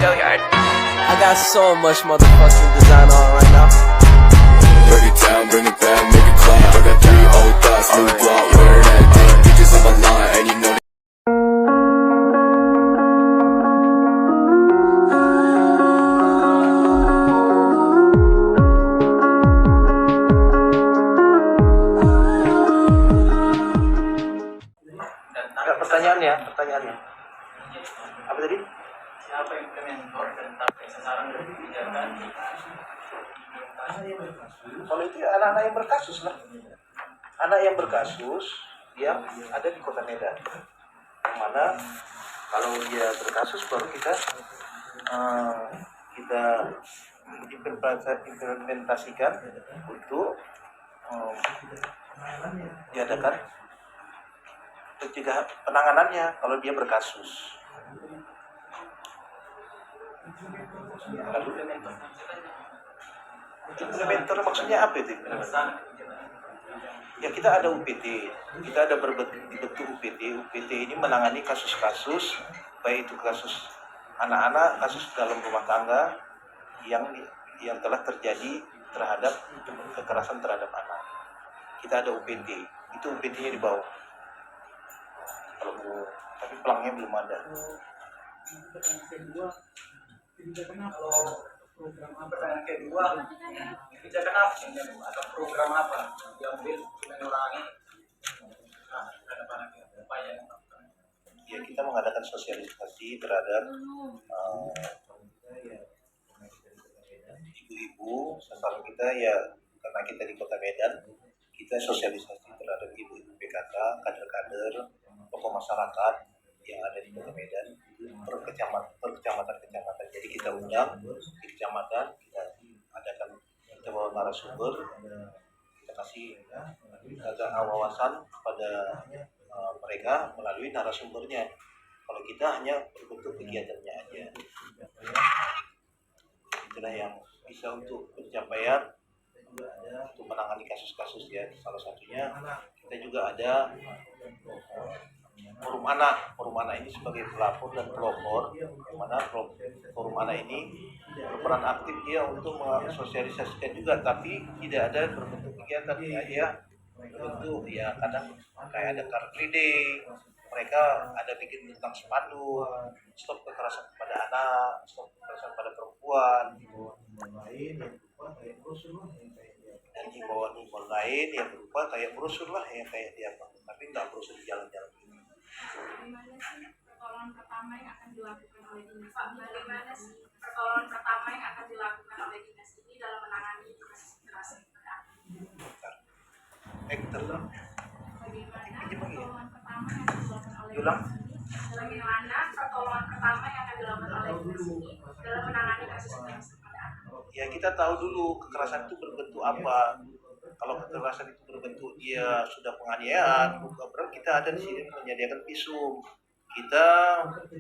Gilliard. I got so much motherfucking design on right now. Dirty town, bring it back, make it clap. I got 3 old thoughts, new block, where that day. Bitches on my line, and you know. Pertanyaannya. Apa tadi? Siapa implementator tentang sasaran dan kebijakan? Kalau itu ya anak-anak yang berkasus lah. Anak yang berkasus yang ada di Kota Medan. Yang mana kalau dia berkasus baru kita implementasikan untuk diadakan pencegahan penanganannya kalau dia berkasus. Implementer maksudnya apa itu? Ya kita ada UPT, kita ada berbentuk UPT. UPT ini menangani kasus-kasus, baik itu kasus anak-anak, kasus dalam rumah tangga yang telah terjadi terhadap kekerasan terhadap anak. Kita ada UPT, itu UPT-nya di bawah. Tapi pelangnya belum ada. Pertanyaan kedua, kebijakan apa sih atau program apa diambil mengurangi upaya yang dilakukan? Ya kita mengadakan sosialisasi terhadap ibu-ibu. Sasaran kita ya karena kita di Kota Medan, kita sosialisasi terhadap ibu-ibu PKK, kader-kader, tokoh masyarakat yang ada di Kota Medan per kecamatan. Jadi kita undang di kecamatan, kita adakan, kita bawa narasumber, kita kasih agak wawasan kepada mereka melalui narasumbernya. Kalau kita hanya berbentuk kegiatannya aja. Itulah yang bisa untuk pencapaian untuk menangani kasus-kasus ya. Salah satunya kita juga ada forum anak ini sebagai pelapor dan pelopor, yang mana forum anak ini berperan aktif dia untuk mensosialisasikan juga, tapi tidak ada berbentuk kegiatan ya berbentuk ya kadang kayak ada car free day, mereka ada bikin tentang spanduk stop kekerasan kepada anak, stop kekerasan pada perempuan, dan himbauan lain yang berupa kayak brosur lah yang kayak dia, tapi nggak brosur di jalan-jalan ini. Bagaimana sih pertolongan pertama yang akan dilakukan oleh dinas ini? Bagaimana sih pertolongan pertama yang akan dilakukan oleh dinas ini dalam menangani kasus kekerasan pada anak? Bagaimana pertolongan pertama yang akan dilakukan oleh Yulang? dinas ini? Bagaimana pertolongan pertama yang akan dilakukan oleh dinas ini dalam menangani kasus kekerasan pada anak? Ya kita tahu dulu kekerasan itu berbentuk apa. Kalau kekerasan itu berbentuk dia sudah penganiayaan, bukan berarti kita ada di sini menyediakan visum. Kita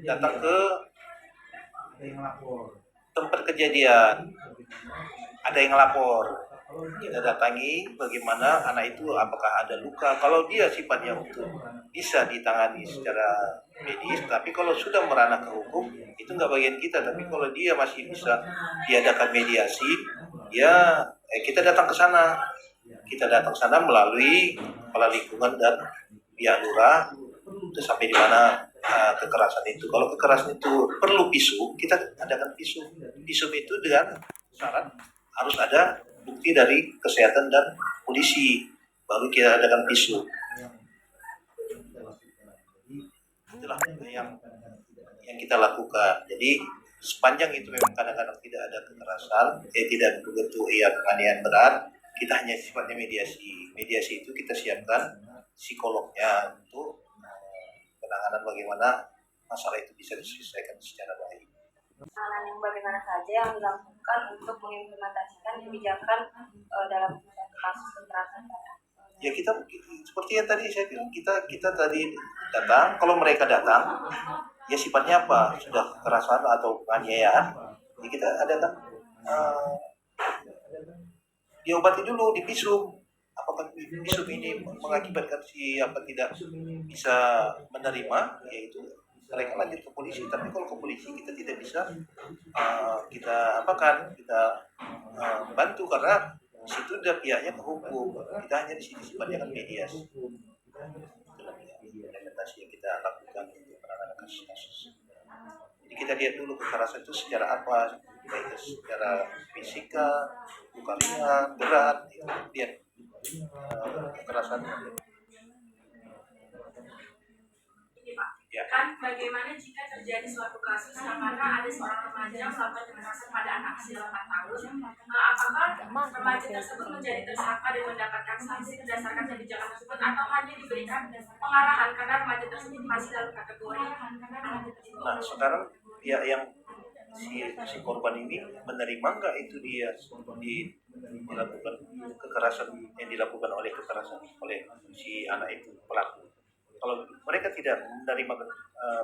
datang ke tempat kejadian, ada yang lapor. Kita datangi bagaimana anak itu apakah ada luka. Kalau dia sifatnya untuk bisa ditangani secara medis, tapi kalau sudah merana ke hukum itu nggak bagian kita. Tapi kalau dia masih bisa diadakan mediasi, ya kita datang ke sana. Kita datang ke sana melalui kepala lingkungan dan pihak lurah itu sampai di mana kekerasan itu. Kalau kekerasan itu perlu visum, kita adakan visum. Visum itu dengan syarat harus ada bukti dari kesehatan dan polisi, baru kita adakan visum. Itulah yang kita lakukan. Jadi sepanjang itu memang kadang-kadang tidak ada kekerasan, tidak berbentuk penganiayaan berat, kita hanya sifatnya mediasi. Mediasi itu kita siapkan psikolognya untuk penanganan bagaimana masalah itu bisa diselesaikan secara baik. Penanganan yang bagaimana saja yang dilakukan untuk mengimplementasikan kebijakan dalam satu kasus kekerasan pada anak? Ya kita seperti yang tadi saya bilang, kita tadi datang, kalau mereka datang ya sifatnya apa, sudah kekerasan atau penganiayaan, ya kita adakan diobati dulu di visum. Apakah visum ini mengakibatkan si apa tidak bisa menerima, yaitu mereka lanjut ke polisi. Tapi kalau ke polisi kita tidak bisa kita bantu karena di situ udah pihaknya ke hukum. Kita hanya di sini sifatnya kan mediasi. Implementasi yang kita lakukan untuk penanganan kasus-kasus. Jadi kita lihat dulu kekerasan itu secara apa, baik secara fisika, luka ringan, berat, itu lihat kekerasan. Ini Pak, Ya. kan bagaimana jika terjadi suatu kasus yang mana ada seorang remaja yang melakukan kekerasan pada anak usia 8 tahun, apakah remaja tersebut menjadi tersangka dan mendapatkan sanksi berdasarkan kebijakan tersebut atau hanya diberikan pengarahan karena remaja tersebut masih dalam kategori? Nah sekarang pihak yang si korban ini menerima nggak itu dia dilakukan kekerasan yang dilakukan oleh si anak itu pelaku. Kalau mereka tidak menerima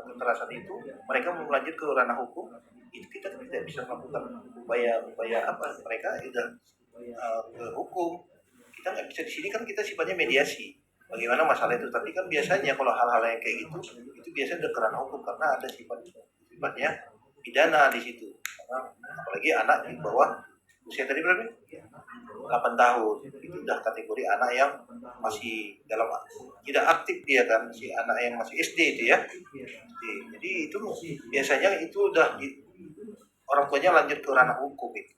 kekerasan itu, mereka mau lanjut ke ranah hukum, itu kita tidak bisa melakukan upaya apa. Mereka sudah ke hukum. Kita nggak bisa di sini kan kita sifatnya mediasi. Bagaimana masalah itu? Tapi kan biasanya kalau hal-hal yang kayak gitu, itu biasanya udah ke ranah hukum karena ada sifatnya pidana di situ. Karena apalagi anak di bawah usia tadi berapa? 8 tahun. Itu udah kategori anak yang masih dalam tidak aktif dia kan, si anak yang masih SD itu ya. Jadi itu biasanya itu udah orang tuanya lanjut ke ranah hukum itu.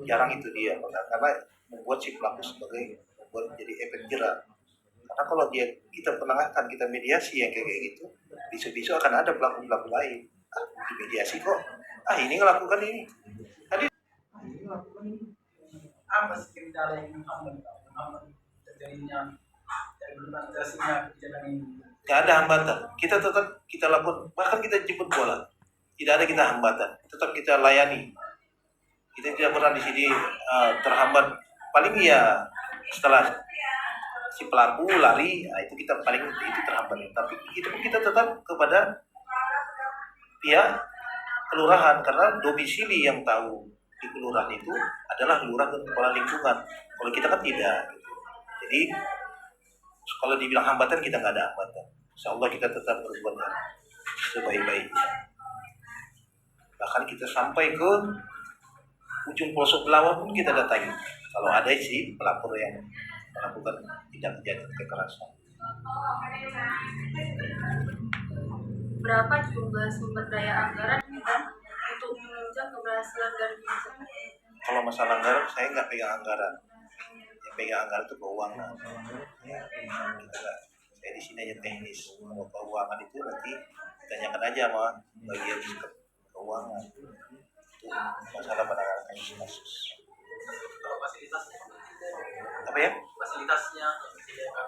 Jarang itu dia karena membuat si pelaku membuat jadi efek jerah. Karena kalau kita penengahkan, kita mediasi yang kayak gitu, besok-besok akan ada pelaku-pelaku lain. Di mediasi kok, ini ngelakukan ini. Tadi Apa sih kendala yang menghambat terjadinya dari implementasinya kebijakan ini? nggak ada hambatan. Kita tetap kita lakukan, bahkan kita jemput bola. Tidak ada kita hambatan, tetap kita layani. Kita tidak pernah di sini terhambat. Paling ya setelah si pelaku lari, itu kita paling itu terhambat. Tapi itu pun kita tetap kepada pihak kelurahan karena domisili yang tahu di kelurahan itu adalah lurah dan kepala lingkungan. Kalau kita kan tidak. Jadi kalau dibilang hambatan kita nggak ada hambatan. Insya Allah kita tetap berbuat yang sebaik-baiknya. Bahkan kita sampai ke ujung pelosok Belawan pun kita datangi. Kalau ada sih pelapor yang melakukan tindak pidana kekerasan. Berapa jumlah sumber daya anggaran kita untuk menunjang keberhasilan dari misalnya? Kalau masalah anggaran, saya nggak pegang anggaran. Yang pegang anggaran itu keuangan. Saya di sini aja teknis. Kalau keuangan itu nanti ditanyakan aja sama bagian keuangan. Itu masalah penanganan kasus. Kalau fasilitasnya, Apa ya? fasilitasnya disediakan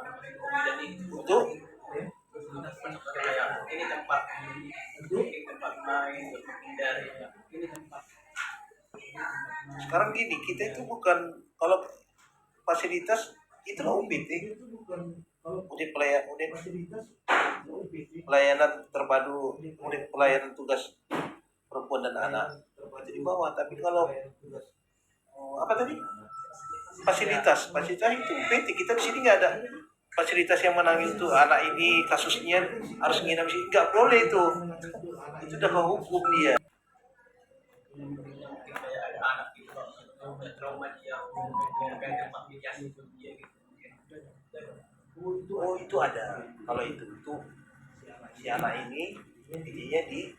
dan itu Untuk kayak ini tempat main, menghindari ini tempat. sekarang gini, kita itu bukan kalau fasilitas itu UPT. Unit pelayanan terpadu, unit pelayanan tugas perempuan dan anak itu di bawah. Tapi kalau apa tadi fasilitas itu UPT. Kita di sini nggak ada fasilitas yang menangis itu anak ini kasusnya harus nginap sini, nggak boleh itu udah ke hukum dia. Kayak ada anak gitu, trauma dia, kayak tempat mediasi itu dia gitu. Oh itu ada. Kalau itu si anak ini intinya di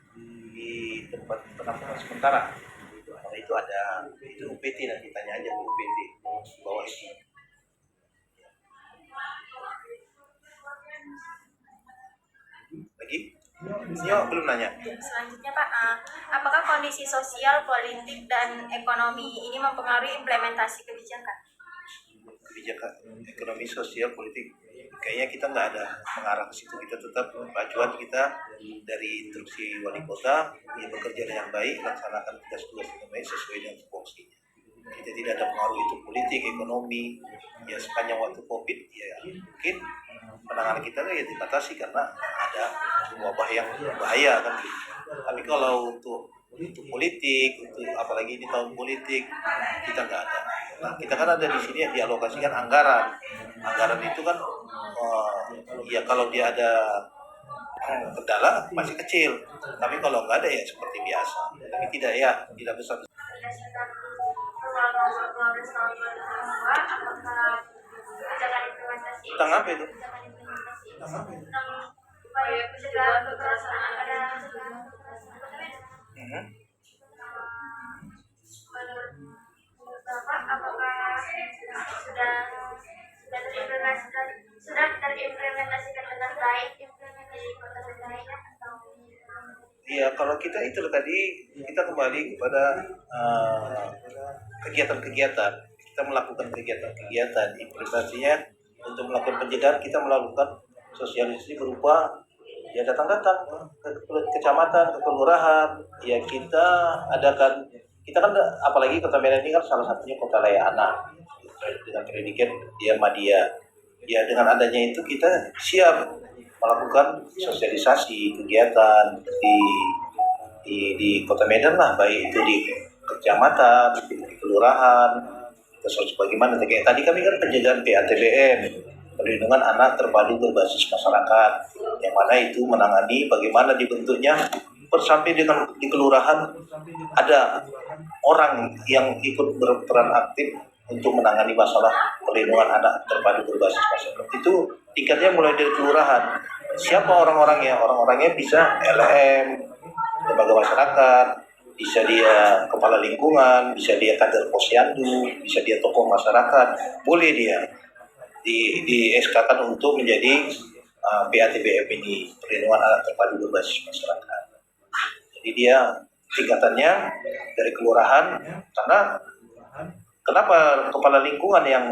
tempat penampungan sementara. Kalau itu ada, itu UPT, nanti tanya aja ke UPT bawa ini. Lagi? Yo, belum nanya. Selanjutnya Pak, apakah kondisi sosial, politik, dan ekonomi ini mempengaruhi implementasi kebijakan? Kebijakan ekonomi, sosial, politik, kayaknya kita nggak ada mengarah ke situ. Kita tetap acuan kita dari instruksi wali kota, yang bekerja dengan baik, laksanakan tugas-tugas dengan baik sesuai dengan tupoksinya. Kita tidak ada pengaruh itu politik, ekonomi. Ya sepanjang waktu COVID, ya mungkin penanganan kita ya dibatasi karena ada wabah yang bahaya kan gitu. Tapi kalau untuk politik, untuk apalagi di tahun politik, kita nggak ada. Nah, kita kan ada di sini dialokasikan anggaran. Anggaran itu kan ya kalau dia ada kendala masih kecil. Tapi kalau nggak ada ya seperti biasa. Tapi tidak besar. Berdasarkan pengalaman selama 2 tahun, apakah kebijakan implementasi Tentang apa itu? tentang upaya pencegahan kekerasan pada menurut Bapak, apakah sudah terimplementasikan dengan baik di kota lainnya atau Iya, kalau kita itu tadi kita kembali kepada kegiatan-kegiatan. Kita melakukan kegiatan-kegiatan. Implementasinya untuk melakukan pencegahan kita melakukan sosialisasi berupa ya datang-datang ke kecamatan, ke kelurahan. Ya kita adakan, kita kan apalagi Kota Medan ini kan salah satunya kota layak anak dengan predikat dia Madya. Ya dengan adanya itu kita siap melakukan sosialisasi kegiatan di Kota Medan lah, baik itu di kecamatan, di kelurahan, terus bagaimana kayak tadi kami kan penjagaan PATBM, perlindungan anak terpadu berbasis masyarakat, yang mana itu menangani bagaimana dibentuknya sampai dengan di kelurahan ada orang yang ikut berperan aktif untuk menangani masalah perlindungan anak terpadu berbasis masyarakat. Itu tingkatnya mulai dari kelurahan. Siapa orang-orangnya? Orang-orangnya bisa LM, lembaga masyarakat, bisa dia kepala lingkungan, bisa dia kader posyandu, bisa dia tokoh masyarakat, boleh dia di SK-kan untuk menjadi PATBM ini, perlindungan anak terpadu berbasis masyarakat. Jadi dia tingkatannya dari kelurahan, karena kenapa kepala lingkungan yang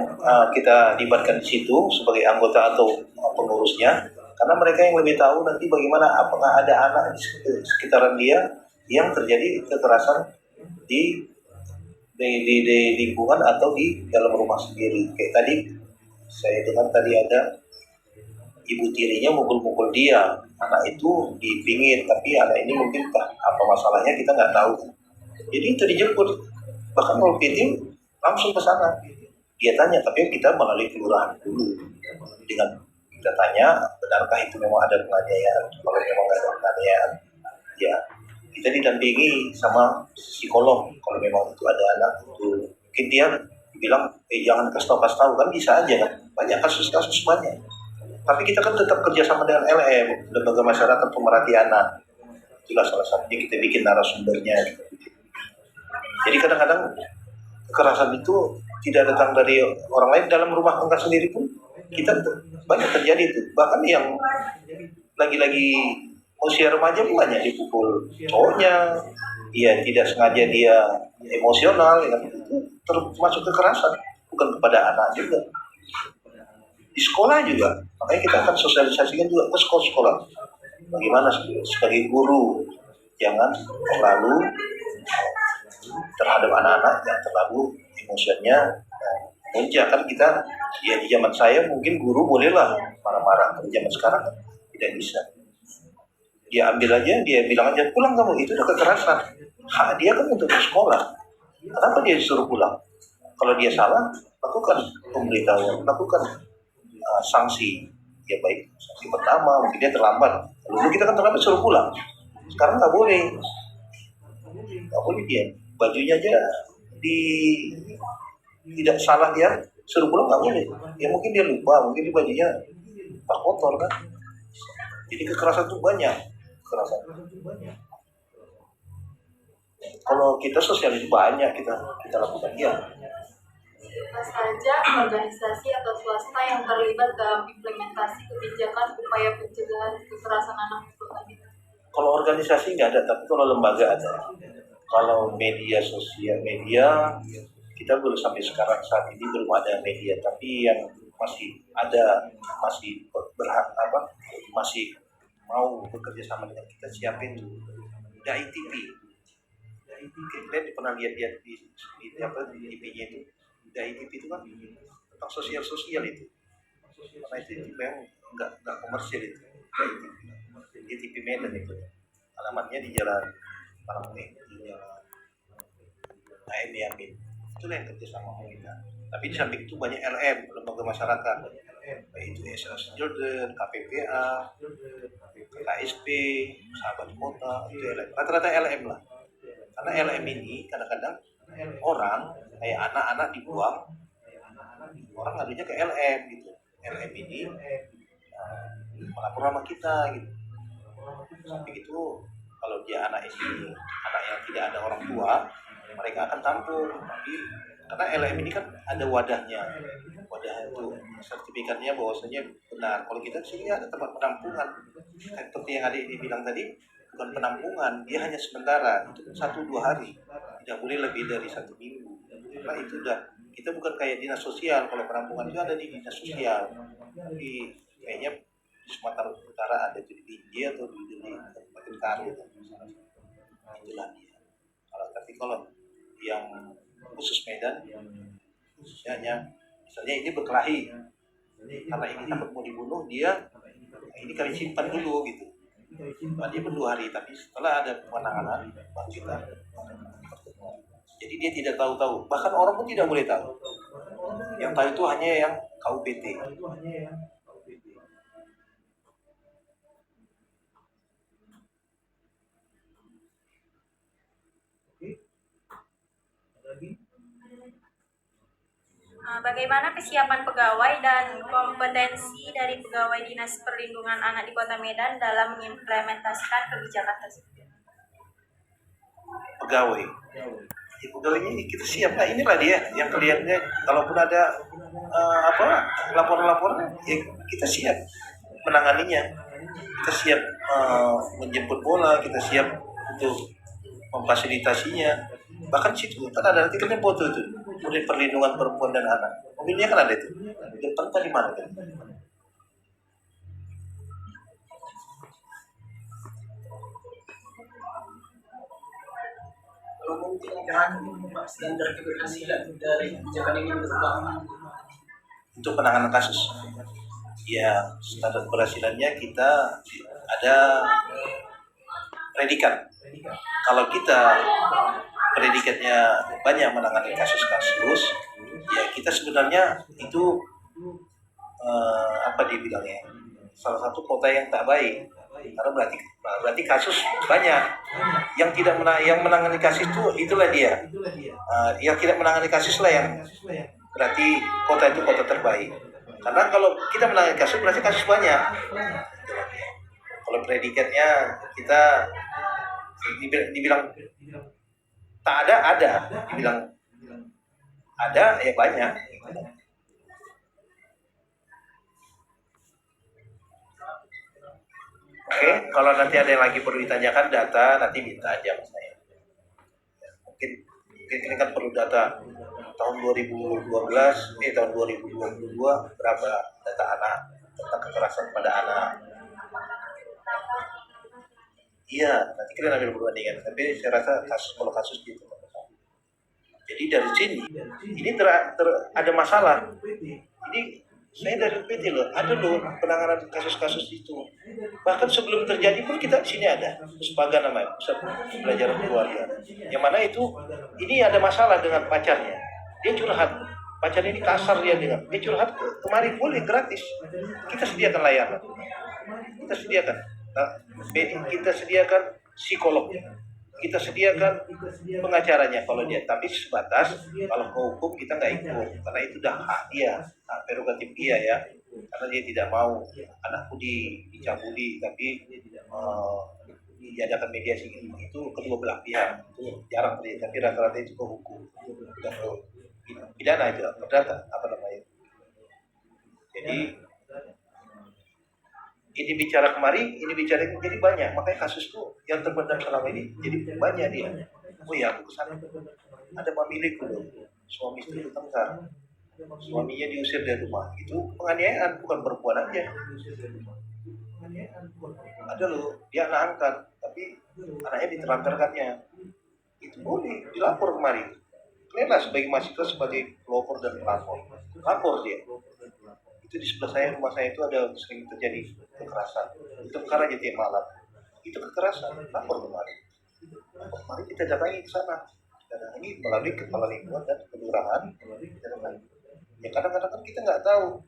kita libatkan di situ sebagai anggota atau pengurusnya? Karena mereka yang lebih tahu nanti bagaimana apakah ada anak di sekitaran dia yang terjadi kekerasan di lingkungan atau di dalam rumah sendiri. Kayak tadi saya dengar tadi ada ibu tirinya mukul-mukul dia, anak itu di pinggir, tapi anak ini mungkin apa masalahnya kita nggak tahu. Jadi itu dijemput, bahkan kalau PT langsung ke sana. Dia tanya, tapi kita melalui kelurahan dulu dengan kita tanya, benarkah itu memang ada penganiayaan? Kalau memang ada penganiayaan, ya kita didampingi sama psikolog. Kalau memang itu ada anak itu, mungkin dia bilang, jangan kasih tahu kan bisa aja kan. Banyak kasus-kasus banyak. Tapi kita kan tetap kerjasama dengan LM, Lembaga Masyarakat Pemerhati Anak. Itulah salah satunya kita bikin narasumbernya. Jadi kadang-kadang kekerasan itu tidak datang dari orang lain, dalam rumah tangga sendiri pun kita banyak terjadi itu. Bahkan yang lagi-lagi usia remaja pun banyak dipukul cowoknya, dia tidak sengaja dia emosional, ya, itu termasuk kekerasan, bukan kepada anak juga. Di sekolah juga, makanya kita akan sosialisasikan juga ke sekolah-sekolah. Bagaimana sebagai guru, jangan terlalu terhadap anak-anak yang terlalu emosinya muncul. Kan kita ya di zaman saya mungkin guru bolehlah marah-marah, tapi zaman sekarang tidak bisa. Dia ambil aja, dia bilang aja pulang kamu, itu udah kekerasan. Hak dia kan untuk sekolah. Kenapa dia disuruh pulang? Kalau dia salah, lakukan pemberitahuan, lakukan sanksi. Ya baik, sanksi pertama mungkin dia terlambat. Dulu kita kan terlambat suruh pulang. Sekarang nggak boleh dia. Bajunya aja tidak salah dia suruh pulang nggak boleh. Ya mungkin dia lupa, mungkin dia bajunya tak kotor kan. Jadi kekerasan itu banyak. Kalau kita sosialis banyak kita lakukan ya. Siapa saja organisasi atau swasta yang terlibat dalam implementasi kebijakan upaya pencegahan kekerasan anak tadi? Kalau organisasi nggak ada, tapi kalau lembaga ada. Kalau media sosial, kita belum sampai sekarang saat ini belum ada media, tapi yang masih ada, masih berhak masih mau bekerja sama dengan kita siapin itu DAI TV. Kita pernah lihat di TV-nya itu. DAI TV itu kan tentang sosial itu. Karena itu memang nggak komersil itu. DAI TV. Di TV Medan itu. Alamatnya di Jalan Parangmeh, di Jalan AM Yamin. Itulah yang kerja sama kita. Tapi di samping itu banyak LM, lembaga masyarakat. baik itu SOS Children, KPPA, KSP, Sahabat Kota, itu LM. Rata-rata LM lah. Karena LM ini kadang-kadang orang kayak anak-anak dibuang, orang ngadunya ke LM gitu. LM ini melapor sama kita gitu. Tapi itu kalau dia anak ini, anak yang tidak ada orang tua, mereka akan tampung. Tapi karena LM ini kan ada wadahnya, wadah itu sertifikatnya bahwasanya benar. Kalau kita sini ada tempat penampungan, seperti yang adik dibilang tadi, bukan penampungan, dia hanya sementara, itu 1-2 hari, tidak boleh lebih dari 1 minggu. Karena itu udah, kita bukan kayak dinas sosial. Kalau penampungan itu ada di dinas sosial, di kayaknya di Sumatera Utara ada di Binjai atau di Kabupaten Karo. Itulah dia. Kalau yang khusus Medan, khususnya hanya misalnya ini berkelahi, karena ini takut mau dibunuh, dia ini kami simpan dulu gitu. Nah, dia 2 hari, tapi setelah ada penanganan baru kita. Jadi dia tidak tahu-tahu, bahkan orang pun tidak boleh tahu. Yang tahu itu hanya yang KUPT. Bagaimana kesiapan pegawai dan kompetensi dari pegawai Dinas Perlindungan Anak di Kota Medan dalam mengimplementasikan kebijakan tersebut? Pegawai ini kita siap. Nah, inilah dia yang kelihatannya, kalaupun ada laporan-laporan, ya kita siap menanganinya. Kita siap menjemput bola, kita siap untuk memfasilitasinya. Bahkan situ kan ada artikelnya foto itu, Unit Perlindungan Perempuan dan Anak. Mobilnya kan ada itu. Depan tadi mana kan? Kalau mungkin jangan standar keberhasilan dari kebijakan ini berubah. Untuk penanganan kasus, ya standar keberhasilannya kita ada predikat. Kalau kita predikatnya banyak menangani kasus-kasus, ya kita sebenarnya itu apa dibilangnya, salah satu kota yang tak baik, karena berarti kasus banyak. Yang menangani kasus itulah dia. Yang tidak menangani kasus lah yang berarti kota itu kota terbaik. Karena kalau kita menangani kasus berarti kasus banyak. Kalau predikatnya kita dibilang tak ada, dibilang ada ya banyak. Oke, kalau nanti ada yang lagi perlu ditanyakan data, nanti minta aja sama saya. Mungkin ini kan perlu data tahun 2012, tahun 2022 berapa data anak tentang kekerasan pada anak. Iya, nanti kalian ambil perbandingan. Tapi saya rasa kalau kasus gitu. Jadi dari sini, ini ada masalah. Ini saya dari PT loh, ada loh penanganan kasus-kasus itu. Bahkan sebelum terjadi pun kita di sini ada. Puspaga namanya, Pusat Pembelajaran Keluarga. Yang mana itu, ini ada masalah dengan pacarnya. Dia curhat. Pacarnya ini kasar dia curhat kemari boleh gratis. Kita sediakan layanan. Kita sediakan psikolognya, kita sediakan pengacaranya kalau dia, tapi sebatas kalau hukum kita nggak ikut karena itu udah hak dia, hak prerogatif dia ya, karena dia tidak mau anakku dicabuli, tapi diadakan mediasi itu kedua belah pihak itu jarang terjadi, tapi rata-rata itu ke hukum dan pidana itu perdata apa namanya. Jadi ini bicara kemari, ini bicara ini, jadi banyak. Makanya kasus tuh yang terpendam selama ini jadi banyak dia. Oh ya, aku kesana. Ada pemilikku loh, suami istri bertengkar. Suaminya diusir dari rumah. Itu penganiayaan, bukan perempuan aja. Ada loh, dia anak angkat, tapi anaknya ditelantarkannya. Itu boleh dilapor kemari. Kalian lah sebagai mahasiswa, sebagai pelopor dan pelapor. Lapor dia. Itu di sebelah saya, rumah saya itu ada sering terjadi kekerasan. Itu perkara aja tiap malam. Itu kekerasan, lapor kemarin. Mari kita datangi ke sana. Kita datangi melalui kepala lingkungan dan kelurahan. Ya kadang-kadang kan kita nggak tahu.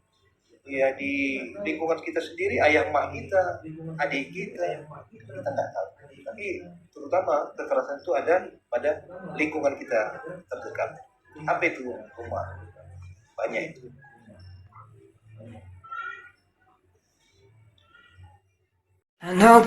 ya di lingkungan kita sendiri, ayah emak kita, adik kita nggak tahu. Tapi terutama kekerasan itu ada pada lingkungan kita terdekat. Apa itu? Rumah. Banyak itu. I know